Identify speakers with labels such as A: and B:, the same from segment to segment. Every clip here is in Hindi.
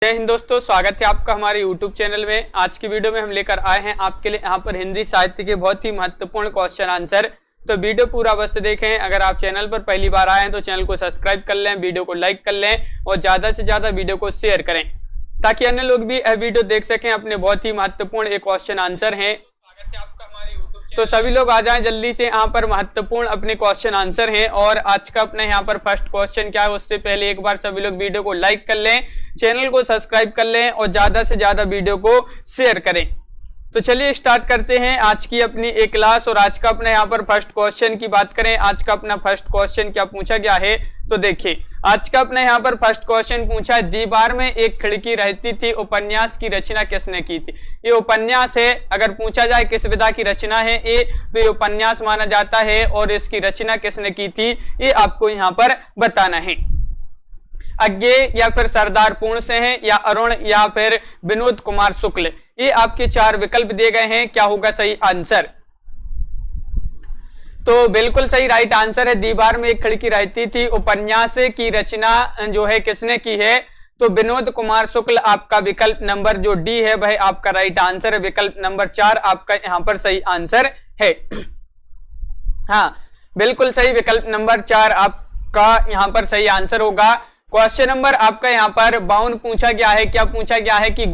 A: जय हिंद दोस्तों, स्वागत है आपका हमारे YouTube चैनल में। आज की वीडियो में हम लेकर आए हैं आपके लिए यहाँ पर हिंदी साहित्य के बहुत ही महत्वपूर्ण क्वेश्चन आंसर। तो वीडियो पूरा अवश्य देखें। अगर आप चैनल पर पहली बार आए हैं तो चैनल को सब्सक्राइब कर लें, वीडियो को लाइक कर लें और ज्यादा से ज्यादा वीडियो को शेयर करें ताकि अन्य लोग भी यह वीडियो देख सकें। अपने बहुत ही महत्वपूर्ण एक क्वेश्चन आंसर है। तो सभी लोग आ जाएं जल्दी से, यहाँ पर महत्वपूर्ण अपने क्वेश्चन आंसर हैं। और आज का अपने यहाँ पर फर्स्ट क्वेश्चन क्या है उससे पहले एक बार सभी लोग वीडियो को लाइक कर लें, चैनल को सब्सक्राइब कर लें और ज्यादा से ज्यादा वीडियो को शेयर करें। तो चलिए स्टार्ट करते हैं आज की अपनी एक क्लास। और आज का अपने यहाँ पर फर्स्ट क्वेश्चन की बात करें, आज का अपना फर्स्ट क्वेश्चन क्या पूछा गया है तो देखिए आज का अपने यहाँ पर फर्स्ट क्वेश्चन पूछा है, दीवार में एक खिड़की रहती थी, उपन्यास की रचना किसने की थी। ये उपन्यास है। अगर पूछा जाए किस विधा की रचना है ये, तो ये उपन्यास माना जाता है। और इसकी रचना किसने की थी ये आपको यहाँ पर बताना है। अज्ञेय या फिर सरदार पूर्ण से हैं, या अरुण या फिर विनोद कुमार शुक्ल। ये आपके चार विकल्प दिए गए हैं। क्या होगा सही आंसर? तो बिल्कुल सही राइट आंसर है, दीवार में एक खिड़की रहती थी, उपन्यास की रचना जो है किसने की है तो विनोद कुमार शुक्ल। आपका विकल्प नंबर जो डी है वह आपका राइट आंसर है। विकल्प नंबर 4 आपका यहाँ पर सही आंसर है। हाँ बिल्कुल सही, विकल्प नंबर 4 आपका यहाँ पर सही आंसर होगा। क्वेश्चन नंबर आपका यहाँ पर 52 पूछा गया है। क्या पूछा गया है कि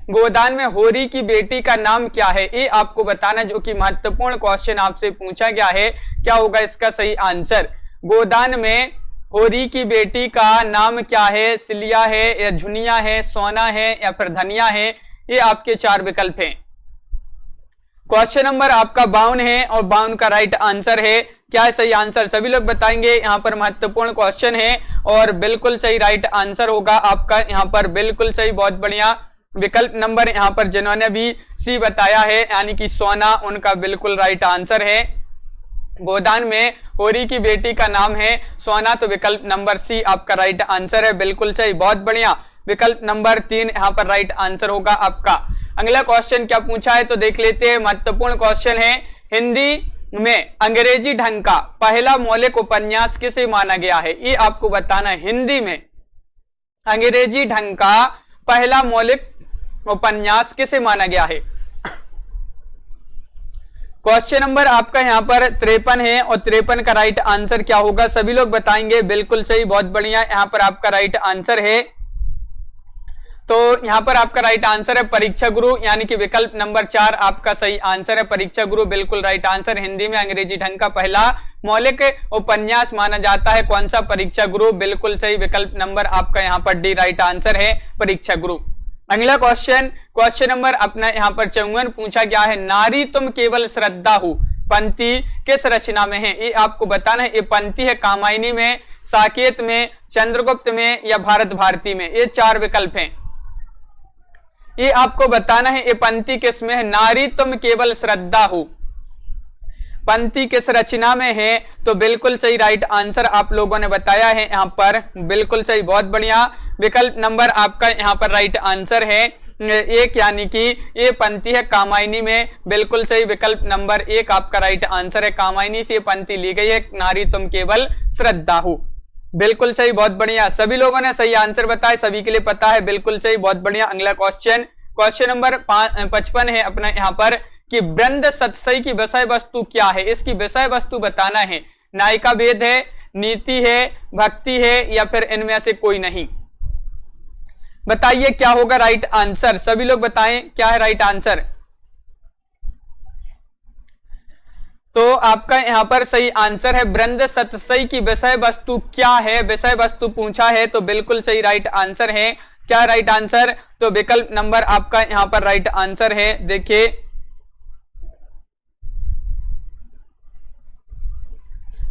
A: गोदान में होरी की बेटी का नाम क्या है, ये आपको बताना, जो कि महत्वपूर्ण क्वेश्चन आपसे पूछा गया है। क्या होगा इसका सही आंसर? गोदान में होरी की बेटी का नाम क्या है? सिलिया है या झुनिया है, सोना है या फिर धनिया है। ये आपके चार विकल्प हैं। क्वेश्चन नंबर आपका 52 है और 52 का राइट आंसर है। क्या है सही आंसर? सभी लोग बताएंगे। यहाँ पर महत्वपूर्ण क्वेश्चन है और बिल्कुल सही राइट आंसर होगा आपका यहाँ पर। बिल्कुल सही, बहुत बढ़िया। विकल्प नंबर यहाँ पर जिन्होंने भी सी बताया है यानी कि सोना, उनका बिल्कुल राइट आंसर है। गोदान में होरी की बेटी का नाम है सोना, तो विकल्प नंबर सी आपका राइट आंसर है। बिल्कुल सही, बहुत बढ़िया। विकल्प नंबर 3 यहाँ पर राइट आंसर होगा आपका। अगला क्वेश्चन क्या पूछा है तो देख लेते हैं। महत्वपूर्ण क्वेश्चन है, हिंदी में अंग्रेजी ढंग का पहला मौलिक उपन्यास किसे माना गया है, ये आपको बताना है। हिंदी में अंग्रेजी ढंग का पहला मौलिक उपन्यास किसे माना गया है। क्वेश्चन नंबर आपका यहाँ पर 53 है और 53 का राइट आंसर क्या होगा सभी लोग बताएंगे। बिल्कुल सही, बहुत बढ़िया। यहाँ पर आपका राइट आंसर है। तो यहाँ पर आपका राइट आंसर है परीक्षा गुरु, यानी कि विकल्प नंबर 4 आपका सही आंसर है। परीक्षा गुरु बिल्कुल राइट आंसर। हिंदी में अंग्रेजी ढंग का पहला मौलिक उपन्यास माना जाता है कौन सा? परीक्षा गुरु। बिल्कुल सही, विकल्प नंबर आपका यहाँ पर डी राइट आंसर है, परीक्षा गुरु। अगला क्वेश्चन नंबर अपना यहाँ पर 54 पूछा गया है, नारी तुम केवल श्रद्धा हो पंक्ति किस रचना में है, ये आपको बताना है। ये पंक्ति है कामायनी में, साकेत में, चंद्रगुप्त में या भारत भारती में। ये चार विकल्प हैं, ये आपको बताना है। ये पंक्ति किस में है? नारी तुम केवल श्रद्धा हो पंक्ति किस रचना में है तो बिल्कुल सही राइट आंसर आप लोगों ने बताया है यहाँ पर। बिल्कुल सही, बहुत बढ़िया। विकल्प नंबर आपका यहाँ पर राइट आंसर है 1, यानी कि ये पंक्ति है कामायनी में। बिल्कुल सही, विकल्प नंबर 1 आपका राइट आंसर है। कामायनी से ये पंक्ति ली गई है, नारी तुम केवल श्रद्धा हो। बिल्कुल सही, बहुत बढ़िया। सभी लोगों ने सही आंसर बताया, सभी के लिए पता है। बिल्कुल सही, बहुत बढ़िया। अगला क्वेश्चन नंबर 55 है अपना यहाँ पर कि वृंद सतसई की विषय वस्तु क्या है, इसकी विषय वस्तु बताना है। नायिका भेद है, नीति है, भक्ति है या फिर इनमें से कोई नहीं। बताइए क्या होगा राइट आंसर? सभी लोग बताएं क्या है राइट आंसर। तो आपका यहाँ पर सही आंसर है वृंद सतसई की विषय वस्तु क्या है, विषय वस्तु पूछा है तो बिल्कुल सही राइट आंसर है। क्या राइट आंसर? तो विकल्प नंबर आपका यहाँ पर राइट आंसर है। देखिए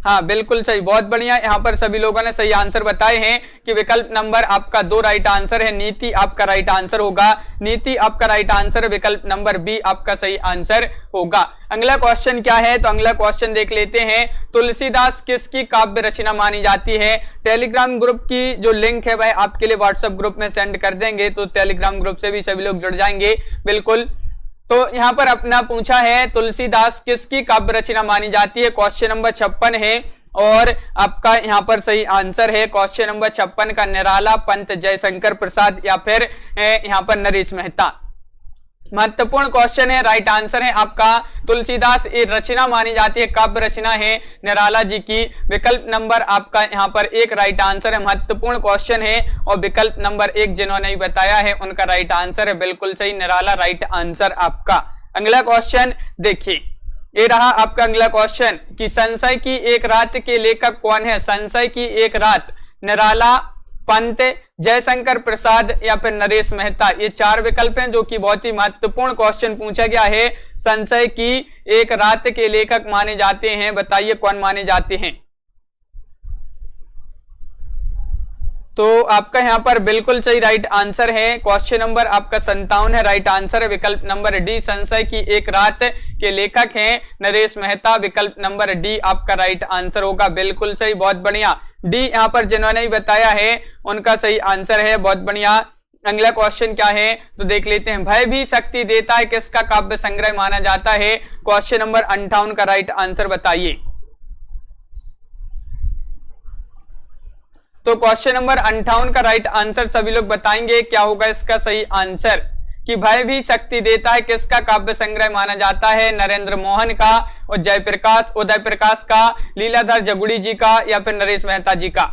A: हाँ बिल्कुल सही, बहुत बढ़िया। यहाँ पर सभी लोगों ने सही आंसर बताए हैं कि विकल्प नंबर आपका 2 राइट आंसर है। नीति आपका राइट आंसर होगा। नीति आपका राइट आंसर, विकल्प नंबर बी आपका सही आंसर होगा। अगला क्वेश्चन क्या है तो अगला क्वेश्चन देख लेते हैं। तुलसीदास किसकी काव्य रचना मानी जाती है? टेलीग्राम ग्रुप की जो लिंक है वह आपके लिए व्हाट्सएप ग्रुप में सेंड कर देंगे, तो टेलीग्राम ग्रुप से भी सभी लोग जुड़ जाएंगे। बिल्कुल, तो यहाँ पर अपना पूछा है तुलसीदास किसकी काव्य रचना मानी जाती है। क्वेश्चन नंबर 56 है और आपका यहाँ पर सही आंसर है क्वेश्चन नंबर 56 का निराला, पंत, जयशंकर प्रसाद या फिर यहाँ पर नरेश मेहता। महत्वपूर्ण क्वेश्चन है, राइट आंसर है आपका तुलसीदास। ये रचना मानी जाती है, काव्य रचना है निराला जी की। विकल्प नंबर आपका यहाँ पर 1 राइट आंसर है। महत्वपूर्ण क्वेश्चन है और विकल्प नंबर 1 जिन्होंने बताया है उनका राइट आंसर है, बिल्कुल सही, निराला राइट आंसर आपका। अगला क्वेश्चन देखिए, ये रहा आपका अगला क्वेश्चन कि संशय की एक रात के लेखक कौन है। संशय की एक रात, निराला, पंत, जयशंकर प्रसाद या फिर नरेश मेहता। ये 4 विकल्प हैं जो कि बहुत ही महत्वपूर्ण क्वेश्चन पूछा गया है। संशय की एक रात के लेखक माने जाते हैं, बताइए कौन माने जाते हैं। तो आपका यहाँ पर बिल्कुल सही राइट आंसर है, क्वेश्चन नंबर आपका 57 है, राइट आंसर है विकल्प नंबर डी। संशय की एक रात के लेखक हैं नरेश मेहता, विकल्प नंबर डी आपका राइट आंसर होगा, बिल्कुल सही, बहुत बढ़िया। डी यहाँ पर जिन्होंने बताया है उनका सही आंसर है, बहुत बढ़िया। अगला क्वेश्चन क्या है तो देख लेते हैं। भय भी शक्ति देता है किसका काव्य संग्रह माना जाता है। क्वेश्चन नंबर 58 का राइट आंसर बताइए। तो क्वेश्चन नंबर 58 का राइट आंसर सभी लोग बताएंगे क्या होगा इसका सही आंसर, कि भय भी शक्ति देता है किसका काव्य संग्रह माना जाता है। नरेंद्र मोहन का और जयप्रकाश, उदय प्रकाश का, लीलाधर जगुड़ी जी का या फिर नरेश मेहता जी का।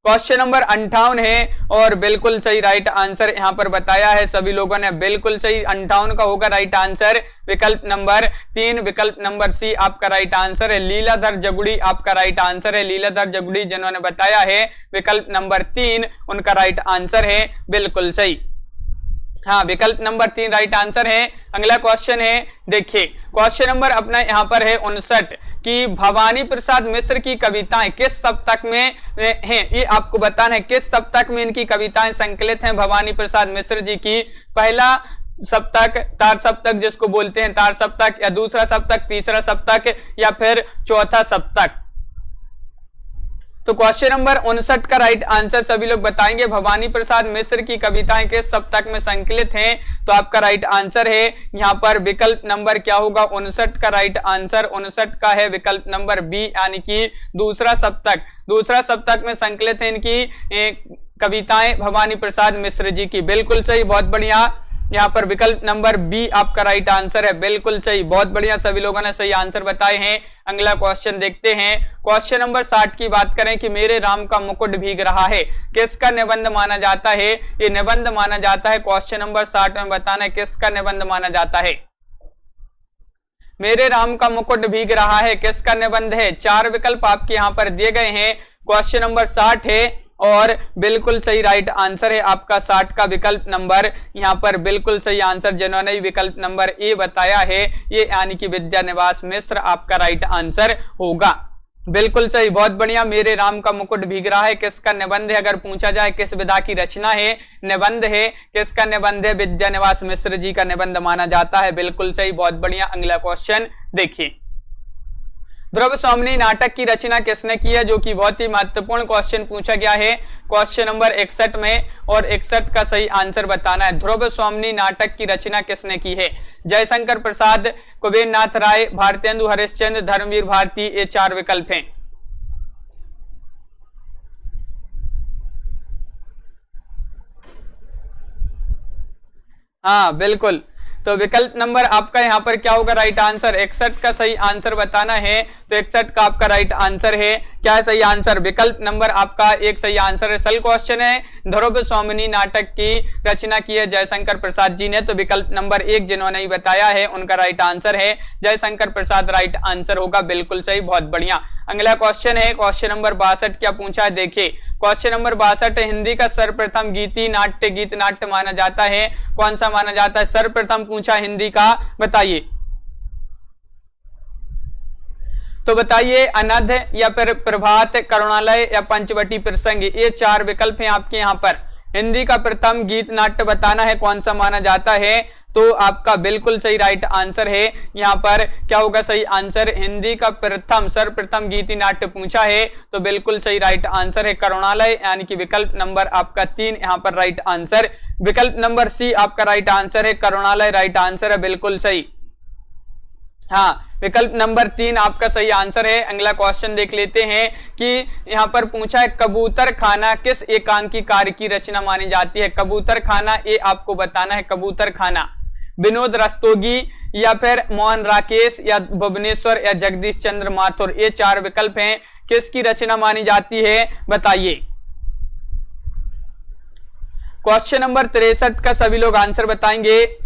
A: क्वेश्चन नंबर 58 है और बिल्कुल सही राइट आंसर यहाँ पर बताया है सभी लोगों ने, बिल्कुल सही, 58 का होगा राइट आंसर, विकल्प नंबर 3, विकल्प नंबर सी आपका राइट आंसर है। लीलाधर जगुड़ी आपका राइट आंसर है, लीलाधर जगुड़ी जिन्होंने बताया है विकल्प नंबर 3 उनका राइट आंसर है, बिल्कुल सही, हाँ विकल्प नंबर 3 राइट आंसर है। अगला क्वेश्चन है देखिए, क्वेश्चन नंबर अपना यहाँ पर है 59 कि भवानी प्रसाद मिश्र की कविताएं किस सप्तक में हैं, ये आपको बताना है किस सप्तक में इनकी कविताएं संकलित हैं भवानी प्रसाद मिश्र जी की। पहला सप्तक, तार सप्तक जिसको बोलते हैं तार सप्तक, या दूसरा सप्तक, तीसरा सप्तक या फिर चौथा सप्तक। तो क्वेश्चन नंबर 59 का राइट आंसर सभी लोग बताएंगे, भवानी प्रसाद मिश्र की कविताएं किस सप्तक में संकलित हैं। तो आपका राइट आंसर है यहाँ पर विकल्प नंबर क्या होगा 59 का राइट आंसर 59 का है विकल्प नंबर बी, यानी कि दूसरा सप्तक, दूसरा सप्तक में संकलित है इनकी कविताएं भवानी प्रसाद मिश्र जी की, बिल्कुल सही, बहुत बढ़िया। यहाँ पर विकल्प नंबर बी आपका राइट आंसर है, बिल्कुल सही, बहुत बढ़िया, सभी लोगों ने सही आंसर बताए हैं। अगला क्वेश्चन देखते हैं, क्वेश्चन नंबर 60 की बात करें कि मेरे राम का मुकुट भीग रहा है, किसका निबंध माना जाता है। ये निबंध माना जाता है, क्वेश्चन नंबर 60 में बताना है किसका निबंध माना जाता है। मेरे राम का मुकुट भीग रहा है किसका निबंध है। 4 विकल्प आपके यहाँ पर दिए गए हैं, क्वेश्चन नंबर 60 है और बिल्कुल सही राइट आंसर है आपका 60 का विकल्प नंबर, यहाँ पर बिल्कुल सही आंसर जिन्होंने विकल्प नंबर ए बताया है ये यानी कि विद्यानिवास मिश्र आपका राइट आंसर होगा, बिल्कुल सही, बहुत बढ़िया। मेरे राम का मुकुट भीग रहा है किसका निबंध है, अगर पूछा जाए किस विधा की रचना है, निबंध है, किसका निबंध है, विद्यानिवास मिश्र जी का निबंध माना जाता है, बिल्कुल सही, बहुत बढ़िया। अगला क्वेश्चन देखिए, ध्रुव स्वामिनी नाटक की रचना किसने की है, जो कि बहुत ही महत्वपूर्ण क्वेश्चन पूछा गया है क्वेश्चन नंबर 61 में, और 61 का सही आंसर बताना है। ध्रुव स्वामिनी नाटक की रचना किसने की है। जयशंकर प्रसाद, कुबेर नाथ राय, भारतेंदु हरिश्चंद्र, धर्मवीर भारती, ये 4 विकल्प हैं। हाँ बिल्कुल, तो विकल्प नंबर आपका यहाँ पर क्या होगा राइट आंसर, 61 का सही आंसर बताना है। तो 61 का आपका राइट आंसर है, क्या है सही आंसर, विकल्प नंबर आपका 1 सही आंसर है। सल क्वेश्चन है, ध्रुव स्वामिनी नाटक की रचना की है जयशंकर प्रसाद जी ने, तो विकल्प नंबर 1 जिन्होंने बताया है उनका राइट आंसर है जयशंकर प्रसाद, राइट आंसर होगा, बिल्कुल सही, बहुत बढ़िया। अगला क्वेश्चन है क्वेश्चन नंबर 62, क्या पूछा है देखिए, क्वेश्चन नंबर 62 हिंदी का सर्वप्रथम गीति नाट्य गीत नाट्य माना जाता है, कौन सा माना जाता है, सर्वप्रथम पूछा हिंदी का, बताइए। तो बताइए, अनध या फिर प्रभात, करुणालय या पंचवटी प्रसंग, ये 4 विकल्प हैं आपके यहाँ पर। हिंदी का प्रथम गीत नाट्य बताना है कौन सा माना जाता है, तो आपका बिल्कुल सही राइट आंसर है यहाँ पर क्या होगा सही आंसर, हिंदी का प्रथम सर्वप्रथम गीति नाट्य पूछा है, तो बिल्कुल सही राइट आंसर है करुणालय, यानी कि विकल्प नंबर आपका 3 यहाँ पर राइट आंसर, विकल्प नंबर सी आपका राइट आंसर है करुणालय, राइट आंसर है, बिल्कुल सही। हाँ विकल्प नंबर 3 आपका सही आंसर है। अगला क्वेश्चन देख लेते हैं कि यहां पर पूछा है कबूतर खाना किस एकांकी कार्य की रचना मानी जाती है। कबूतर खाना, ये आपको बताना है। कबूतर खाना विनोद रस्तोगी या फिर मोहन राकेश या भुवनेश्वर या जगदीश चंद्र माथुर, ये 4 विकल्प हैं। किसकी रचना मानी जाती है, बताइए। क्वेश्चन नंबर 63 का सभी लोग आंसर बताएंगे।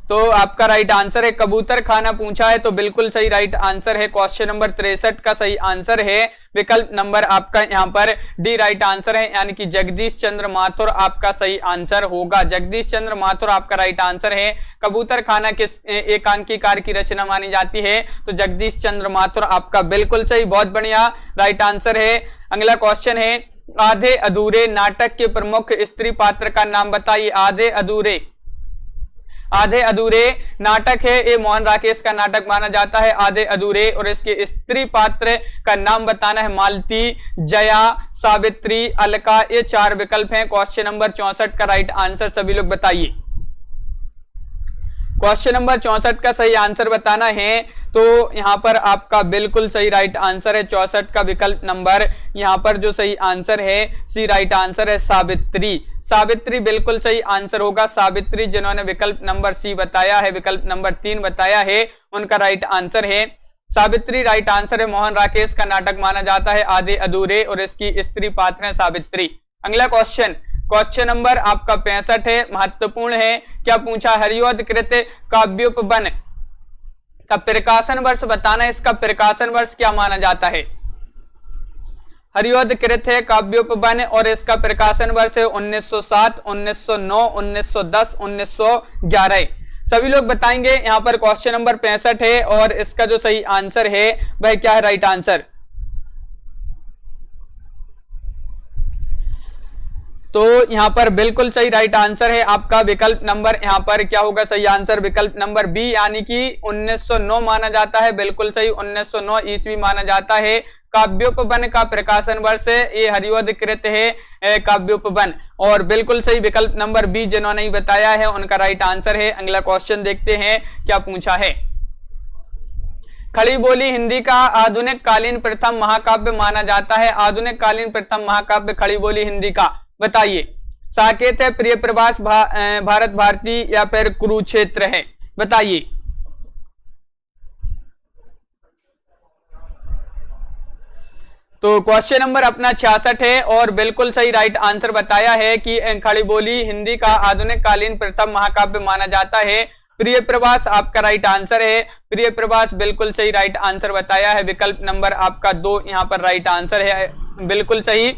A: तो आपका राइट आंसर है कबूतर खाना पूछा है, तो बिल्कुल सही राइट आंसर है। क्वेश्चन नंबर 63 का सही आंसर है विकल्प नंबर आपका यहां पर डी राइट आंसर है, यानी कि जगदीश चंद्र माथुर आपका सही आंसर होगा। जगदीश चंद्र माथुर आपका राइट आंसर है। कबूतर खाना किस एकांकी कार्य की रचना मानी जाती है, तो जगदीश चंद्र माथुर आपका बिल्कुल सही, बहुत बढ़िया राइट आंसर है। अगला क्वेश्चन है आधे अधूरे नाटक के प्रमुख स्त्री पात्र का नाम बताइए। आधे अधूरे नाटक है, ये मोहन राकेश का नाटक माना जाता है आधे अधूरे, और इसके स्त्री पात्र का नाम बताना है मालती, जया, सावित्री, अलका, ये 4 विकल्प हैं। क्वेश्चन नंबर 64 का राइट आंसर सभी लोग बताइए। क्वेश्चन नंबर 64 का सही आंसर बताना है, तो यहां पर आपका बिल्कुल सही राइट आंसर है 64 का विकल्प नंबर, यहां पर जो सही आंसर है सी राइट आंसर है सावित्री। सावित्री बिल्कुल सही आंसर होगा। सावित्री जिन्होंने विकल्प नंबर सी बताया है, विकल्प नंबर 3 बताया है, उनका राइट आंसर है सावित्री राइट आंसर है। मोहन राकेश का नाटक माना जाता है आधे अधूरे, और इसकी स्त्री पात्र है सावित्री। अगला क्वेश्चन नंबर आपका 65 है, महत्वपूर्ण है। क्या पूछा, हरिऔध कृत काव्योपवन का प्रकाशन वर्ष बताना है। इसका प्रकाशन वर्ष क्या माना जाता है। हरिऔध कृत है काव्योपवन, और इसका प्रकाशन वर्ष है 1907, 1909, 1910, 1911। सभी लोग बताएंगे। यहां पर क्वेश्चन नंबर 65 है, और इसका जो सही आंसर है वह क्या है, राइट आंसर। तो यहां पर बिल्कुल सही राइट आंसर है आपका विकल्प नंबर, यहां पर क्या होगा सही आंसर, विकल्प नंबर बी, यानी कि 1909 माना जाता है। बिल्कुल सही, 1909 ईस्वी माना जाता है। काव्योपवन का प्रकाशन वर्ष ये हरिऔध कृत है काव्योपवन, और बिल्कुल सही विकल्प नंबर बी जिन्होंने बताया है उनका राइट आंसर है। अगला क्वेश्चन देखते हैं क्या पूछा है। खड़ी बोली हिंदी का आधुनिक कालीन प्रथम महाकाव्य माना जाता है। आधुनिक कालीन प्रथम महाकाव्य खड़ी बोली हिंदी का बताइए। साकेत है, प्रिय प्रवास, भारत भारती, या फिर कुरुक्षेत्र है, बताइए। तो क्वेश्चन नंबर अपना 66 है, और बिल्कुल सही राइट आंसर बताया है कि खड़ी बोली हिंदी का आधुनिक कालीन प्रथम महाकाव्य माना जाता है प्रिय प्रवास आपका राइट आंसर है। प्रिय प्रवास बिल्कुल सही राइट आंसर बताया है। विकल्प नंबर आपका 2 यहां पर राइट आंसर है, बिल्कुल सही।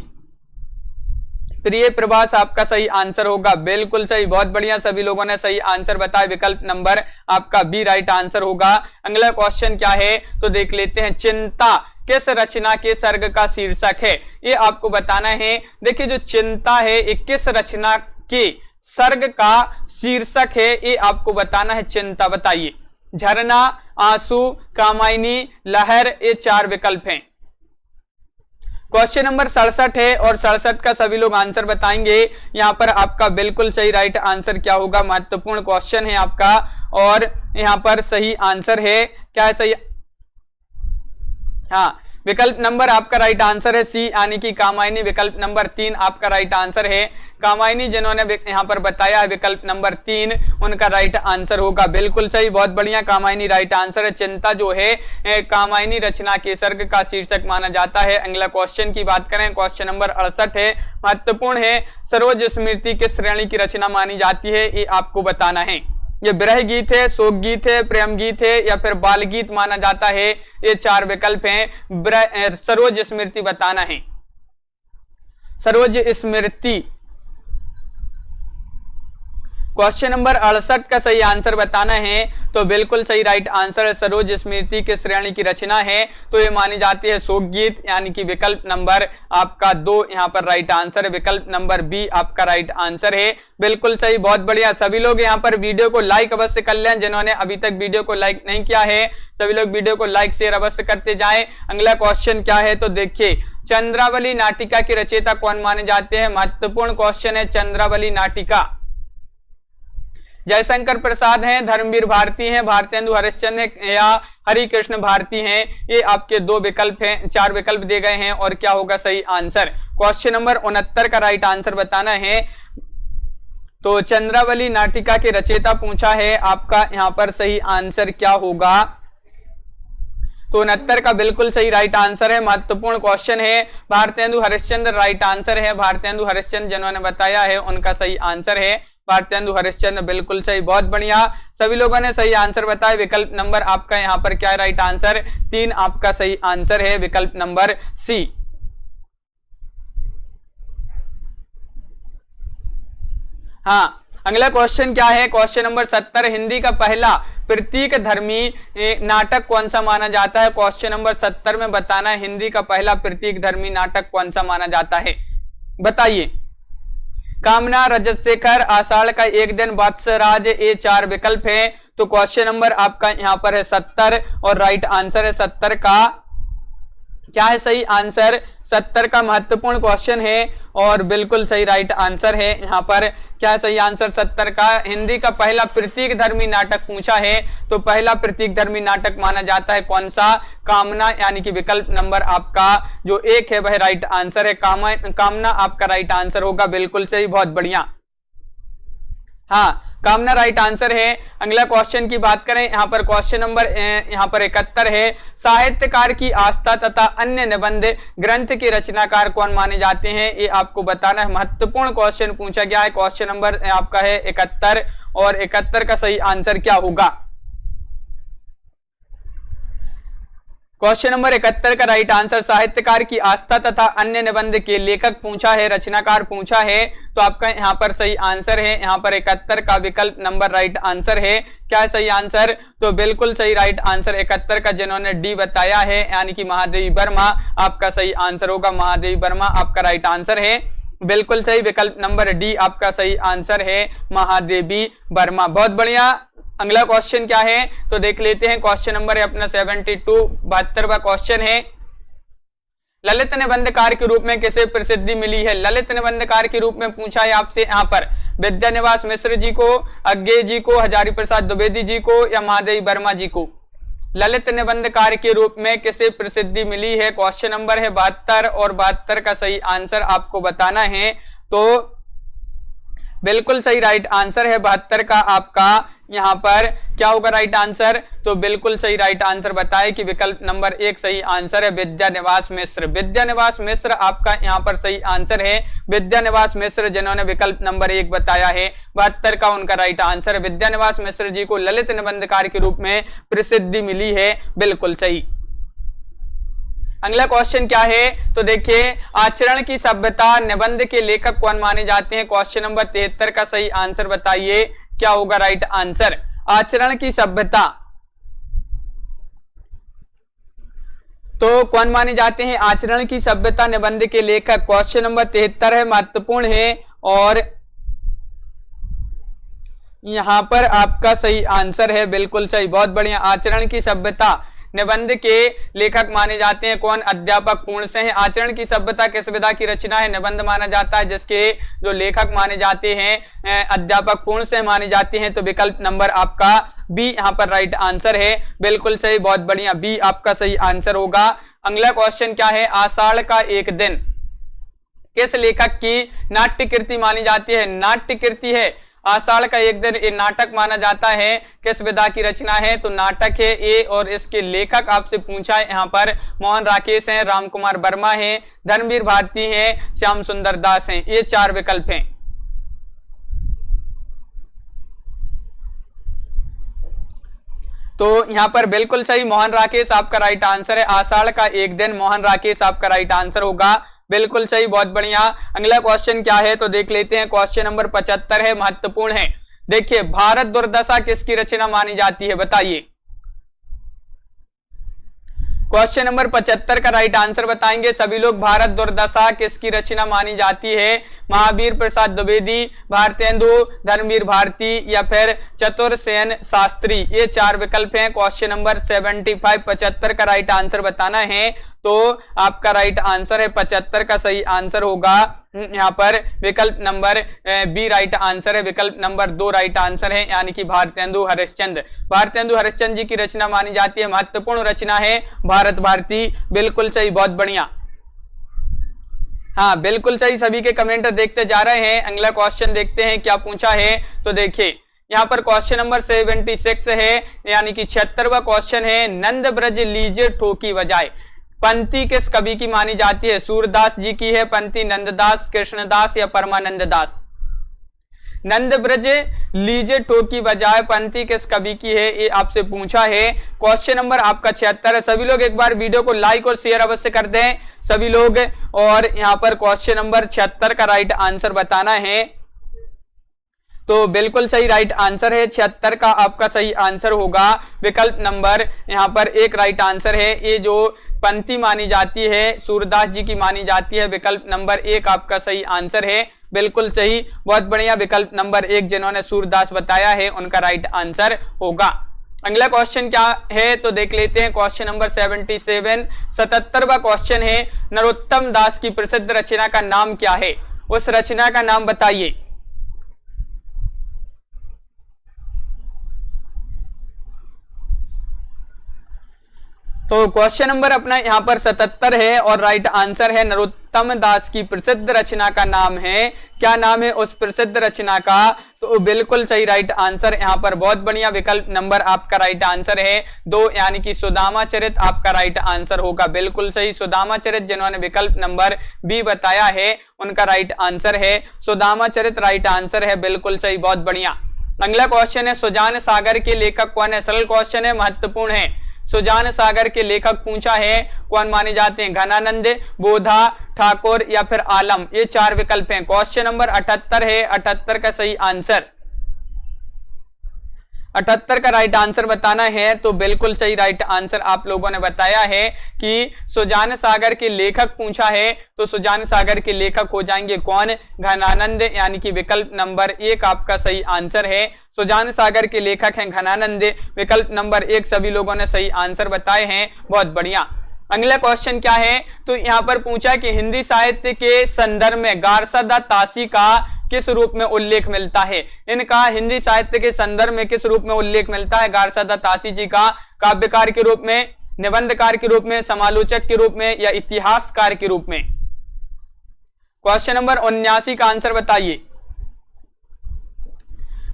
A: प्रिय प्रवास आपका सही आंसर होगा, बिल्कुल सही, बहुत बढ़िया, सभी लोगों ने सही आंसर बताया। विकल्प नंबर आपका बी राइट आंसर होगा। अगला क्वेश्चन क्या है तो देख लेते हैं। चिंता किस रचना के सर्ग का शीर्षक है, ये आपको बताना है। देखिए जो चिंता है ये किस रचना के सर्ग का शीर्षक है, ये आपको बताना है। चिंता बताइए। झरना, आंसू, कामायनी, लहर, ये 4 विकल्प हैं। क्वेश्चन नंबर 67 है, और 67 का सभी लोग आंसर बताएंगे। यहां पर आपका बिल्कुल सही राइट आंसर क्या होगा, महत्वपूर्ण क्वेश्चन है आपका, और यहां पर सही आंसर है क्या है, सही, हाँ, विकल्प नंबर आपका राइट आंसर है सी, यानी कि कामायनी। विकल्प नंबर 3 आपका राइट आंसर है। कामायनी जिन्होंने यहां पर बताया है विकल्प नंबर 3 उनका राइट आंसर होगा, बिल्कुल सही, बहुत बढ़िया, कामायनी राइट आंसर है। चिंता जो है कामायनी रचना के सर्ग का शीर्षक माना जाता है। अगला क्वेश्चन की बात करें, क्वेश्चन नंबर 68 है, महत्वपूर्ण है। सरोज स्मृति किस श्रेणी की रचना मानी जाती है, ये आपको बताना है। ये विरह गीत है, शोक गीत है, प्रेम गीत है, या फिर बाल गीत माना जाता है, ये 4 विकल्प हैं। सरोज स्मृति बताना है। सरोज स्मृति क्वेश्चन नंबर 68 का सही आंसर बताना है, तो बिल्कुल सही राइट आंसर है। सरोज स्मृति के श्रेणी की रचना है, तो ये मानी जाती है शोक गीत, यानी कि विकल्प नंबर आपका 2 यहाँ पर राइट आंसर है। विकल्प नंबर बी आपका राइट आंसर है, बिल्कुल सही, बहुत बढ़िया। सभी लोग यहाँ पर वीडियो को लाइक अवश्य कर लें। जिन्होंने अभी तक वीडियो को लाइक नहीं किया है, सभी लोग वीडियो को लाइक शेयर अवश्य करते जाएं। अगला क्वेश्चन क्या है तो देखिए। चंद्रावली नाटिका के रचयिता कौन माने जाते हैं, महत्वपूर्ण क्वेश्चन है। चंद्रावली नाटिका जयशंकर प्रसाद हैं, धर्मवीर भारती हैं, भारतेंदु हरिश्चंद्र हैं या हरिकृष्ण भारती हैं। ये आपके 2 विकल्प हैं, 4 विकल्प दिए गए हैं और क्या होगा सही आंसर। क्वेश्चन नंबर 69 का राइट आंसर बताना है। तो चंद्रावली नाटिका के रचयिता पूछा है, आपका यहां पर सही आंसर क्या होगा। तो 69 का बिल्कुल सही राइट आंसर है। महत्वपूर्ण क्वेश्चन है, भारतेंदु हरिश्चंद्र राइट आंसर है। भारतेंदु हरिश्चंद्र जिन्होंने बताया है उनका सही आंसर है भारतेंदु हरिश्चंद्र, बिल्कुल सही, बहुत बढ़िया। सभी लोगों ने सही आंसर बताया। विकल्प नंबर आपका यहाँ पर क्या है राइट आंसर, 3 आपका सही आंसर है, विकल्प नंबर सी। हाँ, अगला क्वेश्चन क्या है, क्वेश्चन नंबर 70, हिंदी का पहला प्रतीक धर्मी नाटक कौन सा माना जाता है। क्वेश्चन नंबर 70 में बताना है हिंदी का पहला प्रतीक धर्मी नाटक कौन सा माना जाता है, बताइए। कामना, रजत शेखर, आषाढ़ का एक दिन, वत्सराज, ये 4 विकल्प है। तो क्वेश्चन नंबर आपका यहाँ पर है 70 और राइट आंसर है 70 का क्या है सही आंसर। 70 का महत्वपूर्ण क्वेश्चन है और बिल्कुल सही राइट आंसर है। यहाँ पर क्या है सही आंसर 70 का। हिंदी का पहला प्रतीक धर्मी नाटक पूछा है, तो पहला प्रतीक धर्मी नाटक माना जाता है कौन सा, कामना, यानी कि विकल्प नंबर आपका जो 1 है वह राइट आंसर है। कामना आपका राइट आंसर होगा, बिल्कुल सही, बहुत बढ़िया। हाँ, कामना राइट आंसर है। अगला क्वेश्चन की बात करें, यहाँ पर क्वेश्चन नंबर यहाँ पर 71 है, साहित्यकार की आस्था तथा अन्य निबंध ग्रंथ के रचनाकार कौन माने जाते हैं, ये आपको बताना है। महत्वपूर्ण क्वेश्चन पूछा गया है। क्वेश्चन नंबर आपका है 71 और 71 का सही आंसर क्या होगा। क्वेश्चन नंबर 71 का राइट आंसर, साहित्यकार की आस्था तथा अन्य निबंध के लेखक पूछा है, रचनाकार पूछा है, तो आपका यहाँ पर सही आंसर है। यहाँ पर 71 का विकल्प नंबर राइट आंसर है। क्या है सही आंसर, तो बिल्कुल सही राइट आंसर 71 का जिन्होंने डी बताया है, यानी कि महादेवी वर्मा आपका सही आंसर होगा। महादेवी वर्मा आपका राइट आंसर है, बिल्कुल सही, विकल्प नंबर डी आपका सही आंसर है, महादेवी वर्मा, बहुत बढ़िया। अगला क्वेश्चन क्या है तो देख लेते हैं। क्वेश्चन नंबर है अपना 72, 72वां क्वेश्चन है, ललित निबंधकार के रूप में किसे प्रसिद्धि मिली है। ललित निबंधकार के रूप में पूछा है आपसे यहाँ पर विद्यानिवास मिश्र जी को, अज्ञे जी को, हजारी प्रसाद द्विवेदी जी को या महादेवी वर्मा जी को। ललित निबंधकार के रूप में किसे प्रसिद्धि मिली है। क्वेश्चन नंबर है 72 और 72 का सही आंसर आपको बताना है। तो बिल्कुल सही राइट आंसर है 72 का आपका यहाँ पर क्या होगा राइट आंसर, तो बिल्कुल सही राइट आंसर बताए कि विकल्प नंबर 1 सही आंसर है, विद्यानिवास मिश्र। विद्यानिवास मिश्र आपका यहाँ पर सही आंसर है। विद्यानिवास मिश्र जिन्होंने विकल्प नंबर 1 बताया है, 72 का उनका राइट आंसर है। विद्यानिवास मिश्र जी को ललित निबंधकार के रूप में प्रसिद्धि मिली है, बिल्कुल सही। अगला क्वेश्चन क्या है तो देखिए, आचरण की सभ्यता निबंध के लेखक कौन माने जाते हैं। क्वेश्चन नंबर 73 का सही आंसर बताइए, क्या होगा राइट आंसर। आचरण की सभ्यता तो कौन माने जाते हैं, आचरण की सभ्यता निबंध के लेखक। क्वेश्चन नंबर 73 है, महत्वपूर्ण है और यहां पर आपका सही आंसर है, बिल्कुल सही, बहुत बढ़िया। आचरण की सभ्यता निबंध के लेखक माने जाते हैं कौन, अध्यापक पूर्ण सिंह। आचरण की सभ्यता किस विधा की रचना है, निबंध माना जाता है, जिसके जो लेखक माने जाते हैं अध्यापक पूर्ण सिंह माने जाते हैं। तो विकल्प नंबर आपका बी यहाँ पर राइट आंसर है, बिल्कुल सही, बहुत बढ़िया, बी आपका सही आंसर होगा। अगला क्वेश्चन क्या है, आषाढ़ का एक दिन किस लेखक की नाट्य कृति मानी जाती है। नाट्य कृति है आषाढ़ का एक दिन, ये नाटक माना जाता है, किस विधा की रचना है, तो नाटक है ये। और इसके लेखक आपसे पूछा है यहाँ पर मोहन राकेश हैं, राम कुमार वर्मा हैं, धर्मवीर भारती हैं, श्याम सुंदर दास हैं, ये 4 विकल्प हैं। तो यहाँ पर बिल्कुल सही मोहन राकेश आपका राइट आंसर है। आषाढ़ का एक दिन मोहन राकेश आपका राइट आंसर होगा, बिल्कुल सही, बहुत बढ़िया। अगला क्वेश्चन क्या है तो देख लेते हैं। क्वेश्चन नंबर 75 है, महत्वपूर्ण है। देखिए, भारत दुर्दशा किसकी रचना मानी जाती है, बताइए। क्वेश्चन नंबर 75 का राइट आंसर बताएंगे सभी लोग। भारत दुर्दशा किसकी रचना मानी जाती है, महावीर प्रसाद द्विवेदी, भारतेंदु, धर्मवीर भारती या फिर चतुरसेन शास्त्री, ये 4 विकल्प हैं। क्वेश्चन नंबर 75 75 का राइट आंसर बताना है। तो आपका राइट आंसर है 75 का सही आंसर होगा यहाँ पर विकल्प नंबर बी राइट आंसर है। विकल्प नंबर 2 राइट आंसर है, यानी कि भारतेंदु हरिश्चंद्र। भारतेंदु हरिश्चंद्र जी की रचना मानी जाती है, महत्वपूर्ण रचना है भारत भारती। बिल्कुल सही, बहुत बढ़िया। हाँ बिल्कुल सही, सभी के कमेंट देखते जा रहे हैं। अगला क्वेश्चन देखते हैं क्या पूछा है। तो देखिए यहाँ पर क्वेश्चन नंबर 76 है, यानी कि 76वां क्वेश्चन है। नंद ब्रज लीजिए ठोकी बजाए, पंक्ति किस कवि की मानी जाती है? सूरदास जी की है पंक्ति, नंददास, कृष्णदास या परमानंद दास? नंद ब्रज लीजिए ठोकी बजाए पंक्ति किस कवि की है, ये आपसे पूछा है। क्वेश्चन नंबर आपका 76 है। सभी लोग एक बार वीडियो को लाइक और शेयर अवश्य कर दें सभी लोग। और यहाँ पर क्वेश्चन नंबर 76 का राइट आंसर बताना है। तो बिल्कुल सही राइट आंसर है, 76 का आपका सही आंसर होगा विकल्प नंबर यहाँ पर 1 राइट आंसर है। ये जो पंक्ति मानी जाती है सूरदास जी की मानी जाती है, विकल्प नंबर 1 आपका सही आंसर है। बिल्कुल सही, बहुत बढ़िया। विकल्प नंबर 1 जिन्होंने सूरदास बताया है उनका राइट आंसर होगा। अगला क्वेश्चन क्या है तो देख लेते हैं। क्वेश्चन नंबर 77 77वां क्वेश्चन है। नरोत्तम दास की प्रसिद्ध रचना का नाम क्या है? उस रचना का नाम बताइए। तो क्वेश्चन नंबर अपना यहाँ पर 77 है और राइट आंसर है नरोत्तम दास की प्रसिद्ध रचना का नाम है। क्या नाम है उस प्रसिद्ध रचना का? तो बिल्कुल सही राइट आंसर यहाँ पर, बहुत बढ़िया। विकल्प नंबर आपका राइट आंसर है 2, यानी कि सुदामा चरित आपका राइट आंसर होगा। बिल्कुल सही, सुदामा चरित जिन्होंने विकल्प नंबर बी बताया है उनका राइट आंसर है सुदामा चरित, राइट आंसर है। बिल्कुल सही, बहुत बढ़िया। अगला क्वेश्चन है सुजान सागर के लेखक कौन है? सरल क्वेश्चन है, महत्वपूर्ण है। सुजान सागर के लेखक पूछा है, कौन माने जाते हैं? घनानंद, बोधा, ठाकुर या फिर आलम? ये 4 विकल्प हैं। क्वेश्चन नंबर 78 है, 78 का सही आंसर, 78 का राइट आंसर बताना है। तो बिल्कुल सही राइट आंसर आप लोगों ने बताया है कि सुजान सागर के लेखक पूछा है, तो सुजान सागर के लेखक हो जाएंगे कौन? घनानंद, यानी कि विकल्प नंबर 1 आपका सही आंसर है। सुजान सागर के लेखक हैं घनानंद, विकल्प नंबर 1 सभी लोगों ने सही आंसर बताए हैं, बहुत बढ़िया। अगला क्वेश्चन क्या है तो यहाँ पर पूछा कि हिंदी साहित्य के संदर्भ में गारसदा तासी का किस रूप में उल्लेख मिलता है? इनका हिंदी साहित्य के संदर्भ में किस रूप में उल्लेख मिलता है गारसदा तासी जी का? काव्यकार के रूप में, निबंधकार के रूप में, समालोचक के रूप में या इतिहासकार के रूप में? क्वेश्चन नंबर 79 का आंसर बताइए।